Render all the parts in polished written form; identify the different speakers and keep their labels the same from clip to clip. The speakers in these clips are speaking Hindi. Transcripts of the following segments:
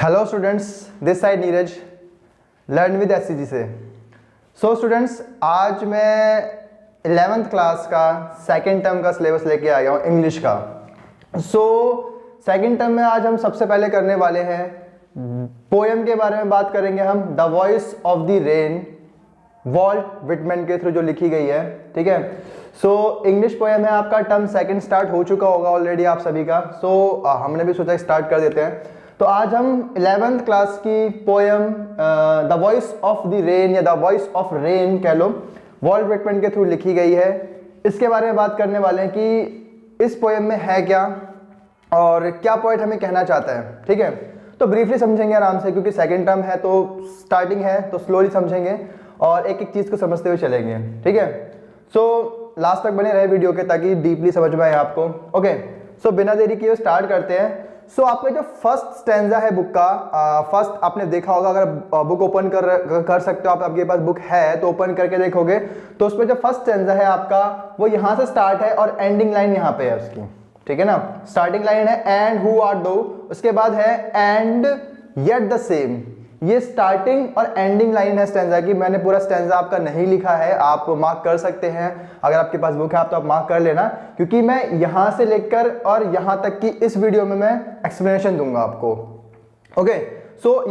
Speaker 1: Hello students, this side Neeraj, learn with SCG से। सो स्टूडेंट्स, आज मैं 11th क्लास का सेकेंड टर्म का सिलेबस लेके आया हूँ इंग्लिश का। सेकेंड टर्म में आज हम सबसे पहले करने वाले हैं पोएम के बारे में बात करेंगे हम, the voice of the rain, Walt Whitman के थ्रू जो लिखी गई है। ठीक है, इंग्लिश पोएम है आपका, टर्म सेकंड स्टार्ट हो चुका होगा ऑलरेडी आप सभी का। हमने भी सोचा स्टार्ट कर देते हैं। तो आज हम 11th क्लास की poem the voice of the rain या द वॉइस ऑफ रेन कह लो, वॉल्ट विटमैन के थ्रू लिखी गई है, इसके बारे में बात करने वाले हैं कि इस पोएम में है क्या और क्या पॉइंट हमें कहना चाहता है। ठीक है, तो ब्रीफली समझेंगे आराम से, क्योंकि सेकेंड टर्म है तो स्टार्टिंग है तो स्लोली समझेंगे और एक एक चीज़ को समझते हुए चलेंगे। ठीक है, लास्ट तक बने रहे वीडियो के ताकि डीपली समझ में आए आपको। ओके, बिना देरी किए स्टार्ट करते हैं। आपका जो फर्स्ट स्टैंजा है बुक का, फर्स्ट आपने देखा होगा, अगर बुक ओपन कर सकते हो आप, आपके पास बुक है तो ओपन करके देखोगे तो उसमें जो फर्स्ट स्टैंजा है आपका वो यहाँ से स्टार्ट है और एंडिंग लाइन यहाँ पे है उसकी। ठीक है ना, स्टार्टिंग लाइन है एंड हु आर दो, उसके बाद है एंड येट द सेम। ये स्टार्टिंग और एंडिंग लाइन है स्टैंजा की। मैंने पूरा स्टैंजा आपका नहीं लिखा है, आप मार्क कर सकते हैं, अगर आपके पास बुक है आप तो आप मार्क कर लेना, क्योंकि मैं यहां से लेकर और यहां तक की इस वीडियो में मैं एक्सप्लेनेशन दूंगा आपको। ओके,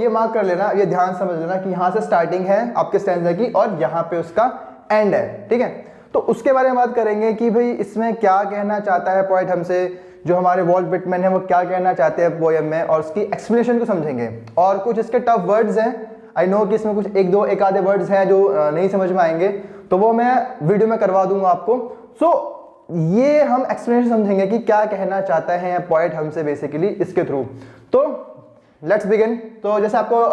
Speaker 1: ये मार्क कर लेना, ये ध्यान समझ लेना कि यहां से स्टार्टिंग है आपके स्टैंजा की और यहां पे उसका एंड है। ठीक है, तो उसके बारे में बात करेंगे कि भाई इसमें क्या कहना चाहता है पॉइंट हमसे, जो हमारे वॉल्ट विटमैन है वो क्या कहना चाहते हैं पोएम में, और उसकी एक्सप्लेनेशन को समझेंगे। और कुछ इसके टफ वर्ड्स हैं, आई नो कि इसमें कुछ एक आधे वर्ड्स हैं जो नहीं समझ में आएंगे, तो वो मैं वीडियो में करवा दूंगा आपको। ये हम एक्सप्लेनेशन समझेंगे कि क्या कहना चाहता है पॉइंट हमसे बेसिकली इसके थ्रू। तो लेट्स बिगिन। तो जैसे आपको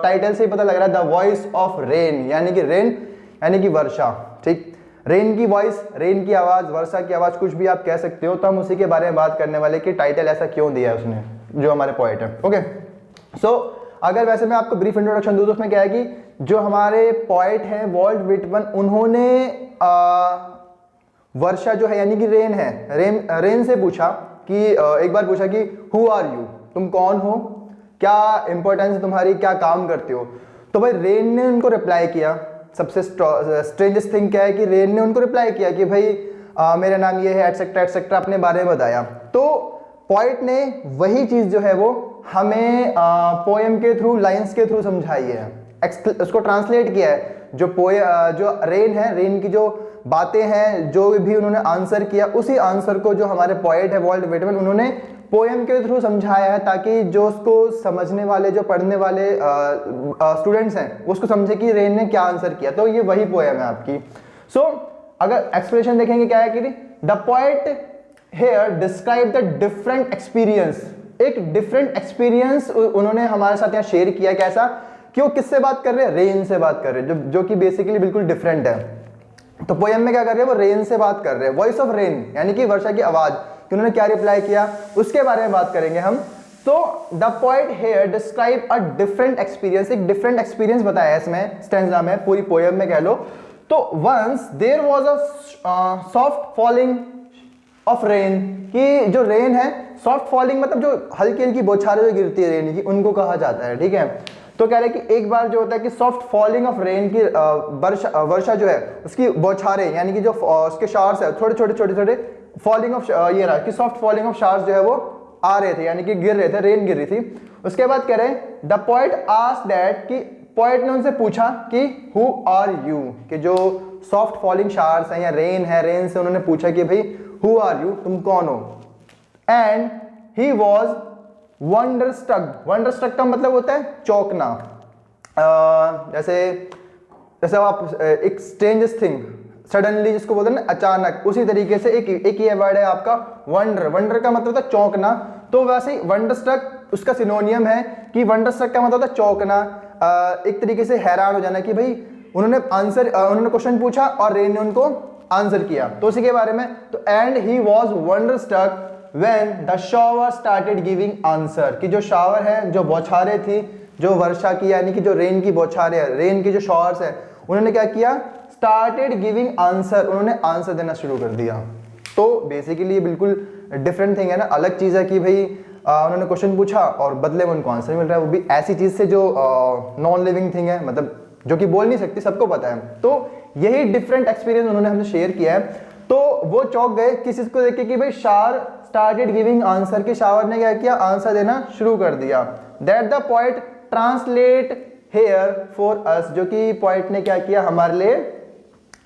Speaker 1: टाइटल से ही पता लग रहा है, द वॉइस ऑफ रेन, यानी कि रेन यानी कि वर्षा। ठीक, रेन की वॉइस, रेन की आवाज, वर्षा की आवाज, कुछ भी आप कह सकते हो। तो हम उसी के बारे में बात करने वाले कि टाइटल ऐसा क्यों दिया है उसने, जो हमारे पोएट है। ओके, अगर वैसे मैं आपको ब्रीफ इंट्रोडक्शन दूं तो उसमें क्या है कि जो हमारे पोएट हैं वॉल्ट विटमैन, उन्होंने वर्षा जो है यानी कि रेन है, रेन से पूछा कि एक बार पूछा कि हु आर यू, तुम कौन हो, क्या इंपॉर्टेंस है तुम्हारी, क्या काम करते हो। तो भाई रेन ने उनको रिप्लाई किया। सबसे स्ट्रेंजेस्ट थिंग क्या है कि रेन ने उनको रिप्लाई किया कि भाई मेरा नाम ये है एटसेट्रा एटसेट्रा, अपने बारे में बताया। तो पोएट ने वही चीज जो है वो हमें पोएम के थ्रू, लाइंस के थ्रू समझाई है, उसको ट्रांसलेट किया है। जो रेन है, रेन की जो बातें हैं, जो भी उन्होंने आंसर किया, उसी आंसर को जो हमारे पोएट है वॉल्ट विटमैन, उन्होंने पोएम के थ्रू समझाया है, ताकि जो उसको समझने वाले, जो पढ़ने वाले स्टूडेंट्स हैं उसको समझे कि रेन ने क्या आंसर किया। तो ये वही पोएम है आपकी। अगर एक्सप्रेशन देखेंगे क्या है कि the poet here describe the different experience, एक डिफरेंट एक्सपीरियंस उन्होंने हमारे साथ यहाँ शेयर किया। कैसा कि वो किससे बात कर रहे हैं, रेन से बात कर रहे हैं, जो कि बेसिकली बिल्कुल डिफरेंट है। तो पोएम में क्या कर रहे हैं, वो रेन से बात कर रहे हैं, वॉइस ऑफ रेन यानी कि वर्षा की आवाज, कि उन्होंने क्या रिप्लाई किया उसके बारे में बात करेंगे हम। तो the poet here describe a different experience, एक डिफरेंट एक्सपीरियंस बताया है इसमें स्टैंजा में, पूरी पोएम में कह लो। तो once there was a soft falling of rain, कि जो रेन है, सॉफ्ट फॉलिंग मतलब जो हल्की हल्की बौछारें जो गिरती है रेन की, उनको कहा जाता है। ठीक है, तो कह रहे हैं कि एक बार जो होता है कि सॉफ्ट फॉलिंग ऑफ रेन की वर्षा जो है उसकी बौछारें, यानी कि जो उसके शावर्स है छोटे छोटे फॉलिंग ऑफ, ये रहा कि सॉफ्ट फॉलिंग ऑफ शावर्स जो है वो आ रहे थे, यानी कि गिर रहे थे, रेन गिर रही थी। उसके बाद कह रहे हैं द पोएट आस्क्ड दैट, कि पोएट ने उनसे पूछा कि हु आर यू, कि जो सॉफ्ट फॉलिंग शावर्स हैं या रेन है, रेन से उन्होंने पूछा कि भाई हु आर यू, तुम कौन हो। एंड ही वॉज वंडरस्ट्रक, वंडरस्ट्रक का मतलब होता है चौंकना। जैसे आप एक स्ट्रेंजेस्ट थिंग, सडनली जिसको बोलते हैं ना, अचानक, उसी तरीके से एक ये वर्ड है आपका वंडर। वंडर का मतलब होता है चौंकना। तो वैसे ही वंडरस्ट्रक उसका सिनोनियम है कि वंडरस्ट्रक का मतलब होता है चौंकना, एक तरीके से हैरान हो जाना, कि भाई उन्होंने क्वेश्चन पूछा और रेन ने उनको आंसर किया, तो उसी के बारे में। तो and he was wonderstruck when the shower started giving answer, कि जो शावर है, जो बौछारें थी, जो वर्षा की यानी कि जो रेन की बौछारें, रेन की जो शावर्स है, उन्होंने क्या किया, स्टार्टेड गिविंग आंसर, उन्होंने आंसर देना शुरू कर दिया। तो बेसिकली ये बिल्कुल डिफरेंट थिंग है ना, अलग चीज है कि भाई उन्होंने क्वेश्चन पूछा और बदले में उनको आंसर मिल रहा है, वो भी ऐसी चीज से जो नॉन लिविंग थिंग है, मतलब जो कि बोल नहीं सकती, सबको पता है। तो यही डिफरेंट एक्सपीरियंस उन्होंने हमसे शेयर किया है। तो वो चौंक गए किसी को देख के कि भाई शार स्टार्टेड गिविंग आंसर, कि शावर ने क्या किया, आंसर देना शुरू कर दिया। That the poet translate here for us, जो कि पोएट ने क्या किया, हमारे लिए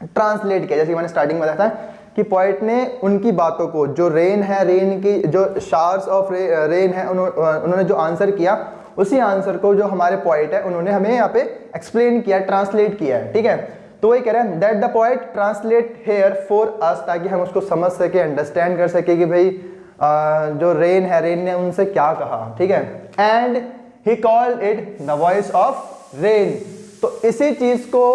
Speaker 1: ट्रांसलेट किया। जैसे मैंने स्टार्टिंग में बताया था कि पोएट ने उनकी बातों को, जो रेन है, रेन की जो शार्स ऑफ रेन है, उन्होंने जो आंसर किया, उसी आंसर को जो हमारे पोएट है उन्होंने हमें यहाँ पे एक्सप्लेन किया, ट्रांसलेट किया है, ठीक है। तो वही कह रहे हैं that the poet translate here for us, ताकि हम उसको समझ सके, अंडरस्टैंड कर सके कि भाई जो रेन है, रेन ने उनसे क्या कहा, ठीक है। And he called it the voice of rain. तो इसी चीज को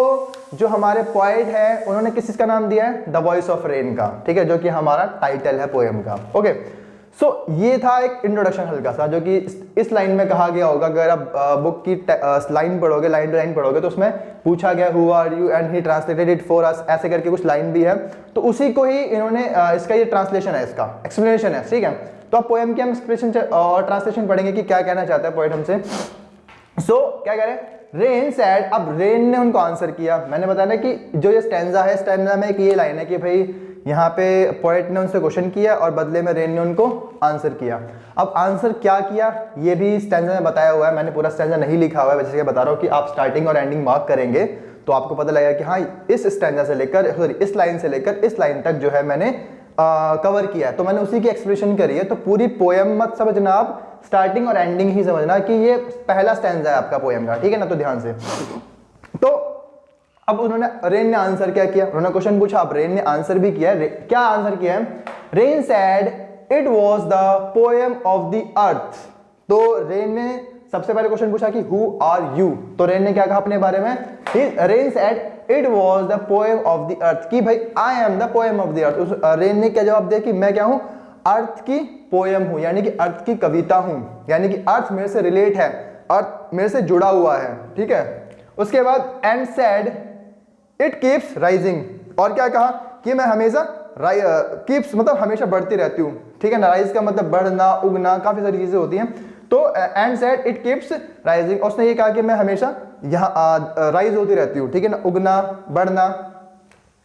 Speaker 1: जो हमारे पोएट है उन्होंने किस चीज का नाम दिया है, द वॉइस ऑफ रेन का, ठीक है, जो कि हमारा टाइटल है पोएम का। ओके, सो ये था एक इंट्रोडक्शन हल्का सा, जो कि इस लाइन में कहा गया होगा। अगर आप बुक की लाइन पढ़ोगे, लाइन टू लाइन पढ़ोगे, तो उसमें पूछा गया who are you and he translated it for us, ऐसे करके कुछ लाइन भी है। तो उसी को ही इन्होंने इसका ये ट्रांसलेशन है, इसका एक्सप्लेनेशन है, ठीक है। तो आप पोएम की हम एक्सप्रेशन और ट्रांसलेशन पढ़ेंगे कि क्या कहना चाहता है पोएट हमसे। सो क्या कह रहे हैं, रेन सैड, अब रेन ने उनको आंसर किया। मैंने बताया ना कि जो ये स्टैंजा है, स्टैंजा में एक ये लाइन है कि भाई यहाँ पे पोएट ने उनसे क्वेश्चन किया और बदले में रेन ने उनको आंसर किया। अब आंसर क्या किया ये भी स्टैंजा में बताया हुआ है, मैंने पूरा स्टैंजा नहीं लिखा हुआ है, वैसे बता रहा हूँ कि आप स्टार्टिंग और एंडिंग मार्क करेंगे तो आपको पता लगेगा कि हाँ इस स्टैंजा से लेकर, सॉरी इस लाइन से लेकर इस लाइन तक जो है मैंने कवर किया है। तो मैंने उसी की एक्सप्रेशन करी है। तो पूरी पोएम मत समझना आप, स्टार्टिंग और एंडिंग ही समझना कि ये पहला स्टैंजा है आपका पोएम का, ठीक है ना। तो ध्यान से, तो अब उन्होंने, रेन ने आंसर क्या किया, उन्होंने क्वेश्चन पूछा, अब रेन ने आंसर भी किया। क्या आंसर किया है, rain said it was the poem of the earth. तो रेन ने सबसे पहले क्वेश्चन पूछा कि हु आर यू, तो रेन ने क्या कहा अपने बारे में, rain said it was the poem of the earth, कि भाई I am the poem of the earth. Rain ने क्या जवाब दिया कि मैं क्या हूं, अर्थ की पोएम हूं, यानी कि अर्थ की कविता हूं, यानी कि अर्थ मेरे से रिलेट है, अर्थ मेरे से जुड़ा हुआ है, ठीक है। उसके बाद and said it keeps rising, और क्या कहा कि मैं हमेशा कीप्स मतलब हमेशा बढ़ती रहती हूँ, ठीक है ना। राइज का मतलब बढ़ना, उगना, काफी सारी चीजें होती हैं। तो and said it keeps rising, उसने ये कहा कि मैं हमेशा यहाँ राइज होती रहती हूँ, ठीक है ना, उगना, बढ़ना।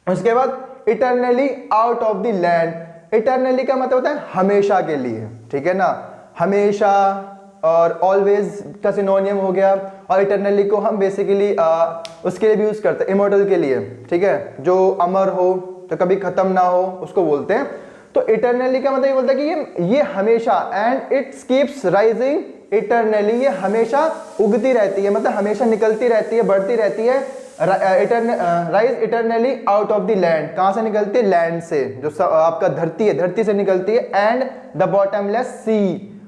Speaker 1: उसके बाद eternally out of the land, eternally का मतलब होता है हमेशा के लिए, ठीक है ना, हमेशा, और ऑलवेज का सिनोनियम हो गया। और इटरनली को हम बेसिकली उसके लिए भी यूज करते हैं, इमोर्टल के लिए, ठीक है, जो अमर हो, तो कभी खत्म ना हो, उसको बोलते हैं। तो इटरनली का मतलब ये बोलता है कि ये हमेशा, and it keeps rising eternally, ये हमेशा उगती रहती है, मतलब हमेशा निकलती रहती है, बढ़ती रहती है। Rise eternally out of the land, कहां से निकलती है, लैंड से, जो आपका धरती है, धरती से निकलती है। And the bottomless sea,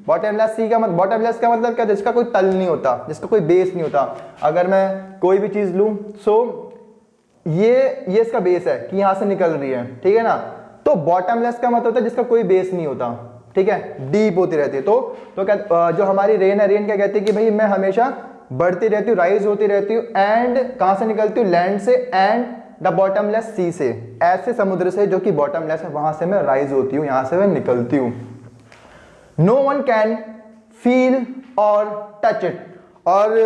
Speaker 1: bottomless sea का मतलब, बॉटमलेस का मतलब क्या, जिसका कोई तल नहीं होता, जिसका कोई बेस नहीं होता। अगर मैं कोई भी चीज लूं, सो ये इसका बेस है कि यहां से निकल रही है, ठीक है ना। तो बॉटमलेस का मतलब होता है जिसका कोई बेस नहीं होता, ठीक है, डीप होती रहती है। तो क्या जो हमारी रेन है, रेन क्या कहती है कि भाई मैं हमेशा बढ़ती रहती हूँ, राइज होती रहती हूँ। एंड कहां से निकलती हूँ, लैंड से। एंड द बॉटमलेस सी से, ऐसे समुद्र से जो कि बॉटमलेस है, वहां से मैं राइज होती हूँ, यहां से मैं निकलती हूँ। नो वन कैन फील और टच इट, और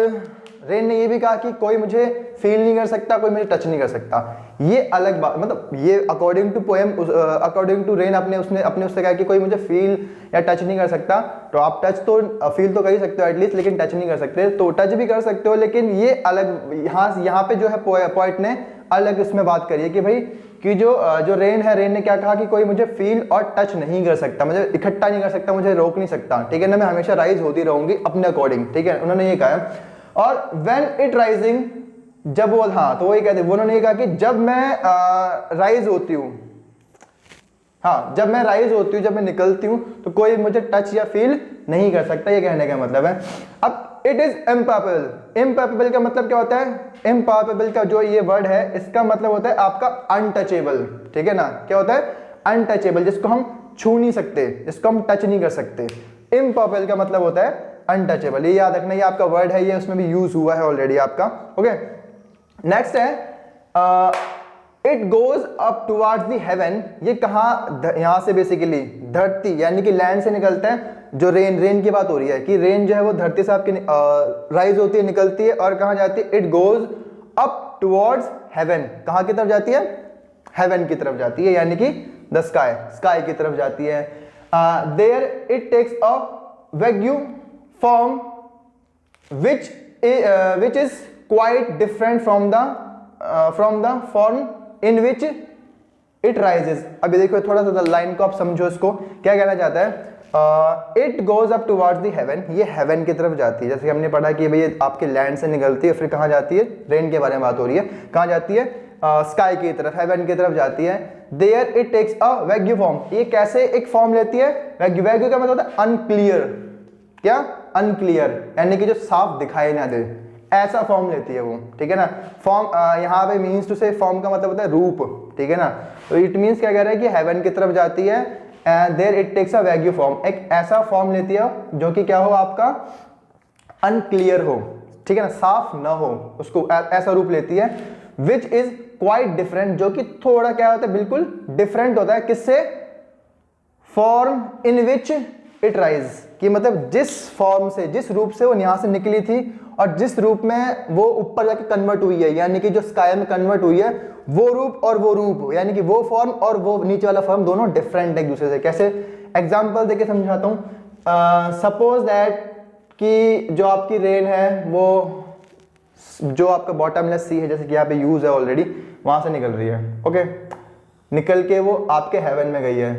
Speaker 1: रेन ने ये भी कहा कि कोई मुझे फील नहीं कर सकता, कोई मुझे टच नहीं कर सकता। ये अलग बात, मतलब ये according to poem, according to rain अपने उससे कहा कि कोई मुझे फील या टच नहीं कर सकता। तो आप टच तो फील तो कर ही सकते हो एटलीस्ट, लेकिन टच नहीं कर सकते। तो टच भी कर सकते हो, लेकिन ये अलग, यहाँ पे जो है पोएट ने अलग इसमें बात करी है कि भाई कि जो रेन है, रेन ने क्या कहा कि कोई मुझे फील और टच नहीं कर सकता, मुझे इकट्ठा नहीं कर सकता, मुझे रोक नहीं सकता, ठीक है ना, मैं हमेशा राइज होती रहूंगी अपने अकॉर्डिंग, ठीक है, उन्होंने ये कहा है। और व्हेन इट राइजिंग, जब वो, हाँ तो वही कहते, उन्होंने ये कहा कि जब मैं राइज होती हूँ, हाँ जब मैं राइज होती हूँ, जब मैं निकलती हूँ, तो कोई मुझे टच या फील नहीं कर सकता, ये कहने का मतलब है। अब इट इज इम्पॉसिबल, इम्पॉसिबल का मतलब क्या होता है, इम्पॉसिबल का जो ये वर्ड है, इसका मतलब होता है आपका अनटचेबल, ठीक है ना। क्या होता है, अनटचेबल, जिसको हम छू नहीं सकते, जिसको हम टच नहीं कर सकते। इम्पॉसिबल का मतलब होता है अनटचेबल, ये याद रखना, ये आपका वर्ड है, ये उसमें भी यूज हुआ है ऑलरेडी आपका। ओके, नेक्स्ट है it goes up towards the haven, ये कहाँ, यहाँ से बेसिकली धरती यानी कि लैंड से निकलता है। जो रेन की बात हो रही है कि रेन जो है वो धरती से आपकी राइज होती है, निकलती है और कहाँ जाती है, it goes up towards heaven, कहाँ की तरफ जाती है, हेवन की तरफ जाती है, यानी कि द स्काई की तरफ जाती है। There it takes a vacuum form which is quite different from the form in which it rises। अभी देखो थोड़ा सा लाइन को आप समझो, इसको क्या कहना चाहता है। It goes up towards the haven, ये हेवन की तरफ जाती है, जैसे कि हमने पढ़ा कि भाई आपके लैंड से निकलती है, फिर कहाँ जाती है, रेन के बारे में बात हो रही है, कहाँ जाती है, स्काई की तरफ, हेवन की तरफ जाती है। There it takes a vague form, ये कैसे एक फॉर्म लेती है, वैक्यू का मतलब होता है अनक्लियर, क्या, अनक्लियर यानी कि जो साफ दिखाई ना दे, ऐसा फॉर्म लेती है वो, ठीक है ना। फॉर्म यहाँ पे मीन्स टू से, फॉर्म का मतलब होता है रूप, ठीक है ना। तो इट मीन्स क्या कह रहा है कि हेवन की तरफ जाती है, there it takes a vague form, एक ऐसा फॉर्म लेती है जो कि क्या हो, आपका अनक्लियर हो, ठीक है ना, साफ ना हो, उसको ऐसा रूप लेती है। विच इज क्वाइट डिफरेंट, जो कि थोड़ा क्या होता है, बिल्कुल डिफरेंट होता है, किससे, form in which it rise, कि मतलब जिस फॉर्म से, जिस रूप से वो यहाँ से निकली थी और जिस रूप में वो ऊपर जाके कन्वर्ट हुई है, यानी कि जो स्काई में कन्वर्ट हुई है, वो रूप और वो रूप, यानी कि वो फॉर्म और वो नीचे वाला फॉर्म दोनों डिफरेंट है एक दूसरे से। कैसे, एग्जांपल देके समझाता हूँ। सपोज दैट कि जो आपकी रेन है वो जो आपका बॉटमलेस सी है, जैसे कि यहाँ पे यूज है ऑलरेडी, वहां से निकल रही है, ओके, निकल के वो आपके हेवन में गई है,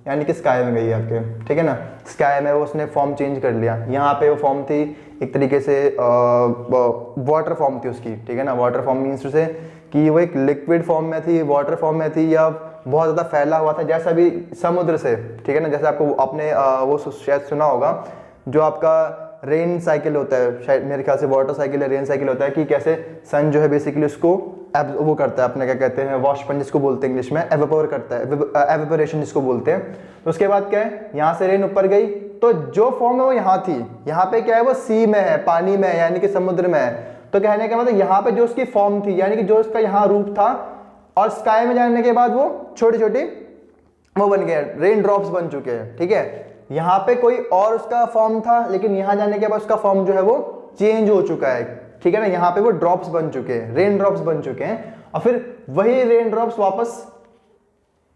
Speaker 1: यानी कि स्काई में गई है आपके, ठीक है ना। स्काई में वो उसने फॉर्म चेंज कर लिया, यहाँ पे वो फॉर्म थी एक तरीके से वाटर फॉर्म थी उसकी, ठीक है ना। वाटर फॉर्म मीन्स से कि वो एक लिक्विड फॉर्म में थी, वाटर फॉर्म में थी, या बहुत ज़्यादा फैला हुआ था, जैसा भी समुद्र से, ठीक है ना। जैसे आपको आपने वो शायद सुना होगा, जो आपका रेन साइकिल होता है, शायद मेरे ख्याल से वाटर साइकिल या रेन साइकिल होता है, कि कैसे सन जो है बेसिकली उसको वो करता है अपने, क्या कहते हैं, वॉशपन जिसको बोलते हैं इंग्लिश में, एवेपोर करता है, एवेपोरेशन जिसको बोलते हैं। तो उसके बाद क्या है, यहाँ से रेन ऊपर गई, तो जो फॉर्म है वो यहाँ थी, यहाँ पे क्या है, वो सी में है, पानी में है, यानी कि समुद्र में है। तो कहने का मतलब यहाँ पे जो उसकी फॉर्म थी, यानी कि जो उसका यहाँ रूप था, और स्काई में जाने के बाद वो छोटी छोटी वो बन गए, रेन ड्रॉप्स बन चुके हैं, ठीक है। यहाँ पे कोई और उसका फॉर्म था, लेकिन यहाँ जाने के बाद उसका फॉर्म जो है वो चेंज हो चुका है, ठीक है ना। यहाँ पे वो ड्रॉप्स बन चुके हैं, रेन ड्रॉप्स बन चुके हैं, और फिर वही रेन ड्रॉप्स वापस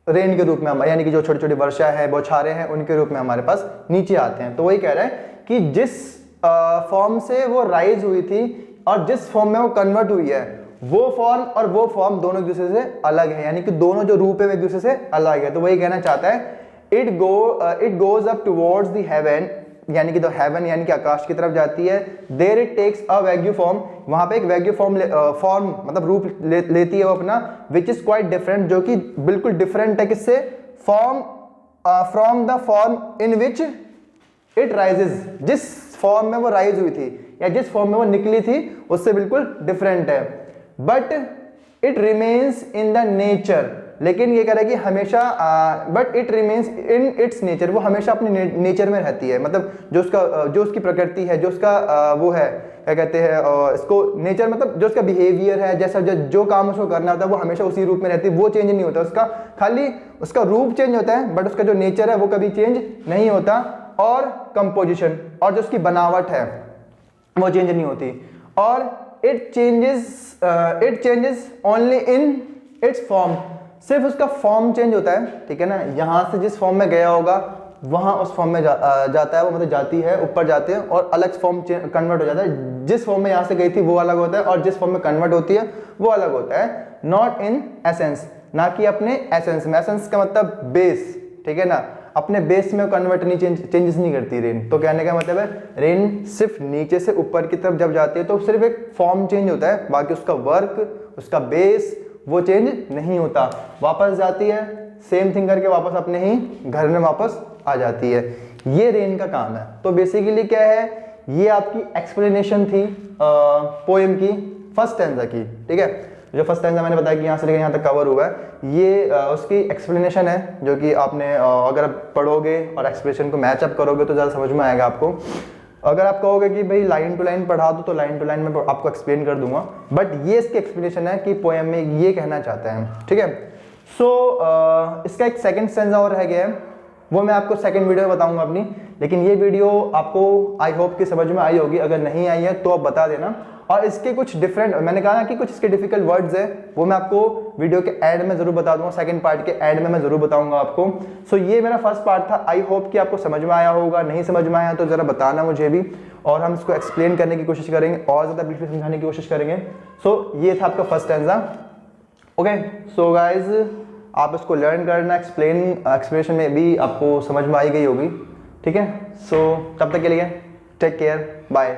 Speaker 1: रेन के रूप में हमारे, यानी कि जो छोटी छोटी वर्षा है, बौछारें हैं, उनके रूप में हमारे पास नीचे आते हैं। तो वही कह रहा है कि जिस फॉर्म से वो राइज हुई थी और जिस फॉर्म में वो कन्वर्ट हुई है, वो फॉर्म और वो फॉर्म दोनों एक दूसरे से अलग है, यानी कि दोनों जो रूप है एक दूसरे से अलग है। तो वही कहना चाहता है, it goes up towards the haven, यानी कि द हेवन यानी कि आकाश की तरफ जाती है। There it takes a vague form, वहां पे एक वैक्यू फॉर्म मतलब रूप लेती है वो अपना, विच इज क्वाइट डिफरेंट, जो कि बिल्कुल डिफरेंट है, किससे, form from the form in which it rises, जिस फॉर्म में वो राइज हुई थी या जिस फॉर्म में वो निकली थी उससे बिल्कुल डिफरेंट है। But it remains in the nature, लेकिन ये कह रहा है कि हमेशा, but it remains in its nature, वो हमेशा अपने नेचर में रहती है, मतलब जो उसकी प्रकृति है, जो उसका वो है, क्या कहते हैं इसको, नेचर मतलब जो उसका बिहेवियर है, जैसा जो काम उसको करना होता है, वो हमेशा उसी रूप में रहती है, वो चेंज नहीं होता उसका, खाली उसका रूप चेंज होता है, बट उसका जो नेचर है वो कभी चेंज नहीं होता। और कंपोजिशन, और जो उसकी बनावट है वो चेंज नहीं होती। और it changes only in its form, सिर्फ उसका फॉर्म चेंज होता है, ठीक है ना। यहाँ से जिस फॉर्म में गया होगा वहाँ उस फॉर्म में जाता है वो, मतलब जाती है, ऊपर जाते हैं और अलग फॉर्म कन्वर्ट हो जाता है। जिस फॉर्म में यहाँ से गई थी वो अलग होता है, और जिस फॉर्म में कन्वर्ट होती है वो अलग होता है। नॉट इन एसेंस, ना कि अपने एसेंस में, एसेंस का मतलब बेस, ठीक है ना, अपने बेस में कन्वर्ट नहीं, चेंजेस नहीं करती रेन। तो कहने का मतलब है रेन सिर्फ नीचे से ऊपर की तरफ जब जाती है तो सिर्फ एक फॉर्म चेंज होता है, बाकी उसका वर्क, उसका बेस वो चेंज नहीं होता। वापस जाती है, सेम थिंग करके वापस अपने ही घर में वापस आ जाती है। ये रेन का काम है। तो बेसिकली क्या है, ये आपकी एक्सप्लेनेशन थी पोएम की फर्स्ट स्टैंजा की, ठीक है। जो फर्स्ट स्टैंजा मैंने बताया कि यहाँ से लेकर यहाँ तक कवर हुआ है, ये उसकी एक्सप्लेनेशन है, जो कि आपने अगर आप पढ़ोगे और एक्सप्रेशन को मैचअप करोगे तो ज़्यादा समझ में आएगा आपको। अगर आप कहोगे कि भाई लाइन टू लाइन पढ़ा दो तो लाइन टू लाइन में आपको एक्सप्लेन कर दूंगा, बट ये इसकी एक्सप्लेनेशन है कि पोएम में ये कहना चाहते हैं, ठीक है। सो इसका एक सेकंड स्टेंजा और रह गया है, वो मैं आपको सेकंड वीडियो में बताऊंगा अपनी, लेकिन ये वीडियो आपको आई होप कि समझ में आई होगी। अगर नहीं आई है तो आप बता देना। और इसके कुछ डिफरेंट, मैंने कहा ना कि कुछ इसके डिफिकल्ट वर्ड्स है, वो मैं आपको वीडियो के एड में जरूर बता दूंगा, सेकंड पार्ट के एड में मैं जरूर बताऊंगा आपको। सो ये मेरा फर्स्ट पार्ट था, आई होप कि आपको समझ में आया होगा। नहीं समझ में आया तो जरा बताना मुझे भी, और हम इसको एक्सप्लेन करने की कोशिश करेंगे और ज़्यादा ब्रीफली समझाने की कोशिश करेंगे। सो ये था आपका first stanza. Okay, so guys आप इसको लर्न करना, एक्सप्लेनेशन में भी आपको समझ में आई गई होगी, ठीक है। सो तब तक के लिए टेक केयर, बाय।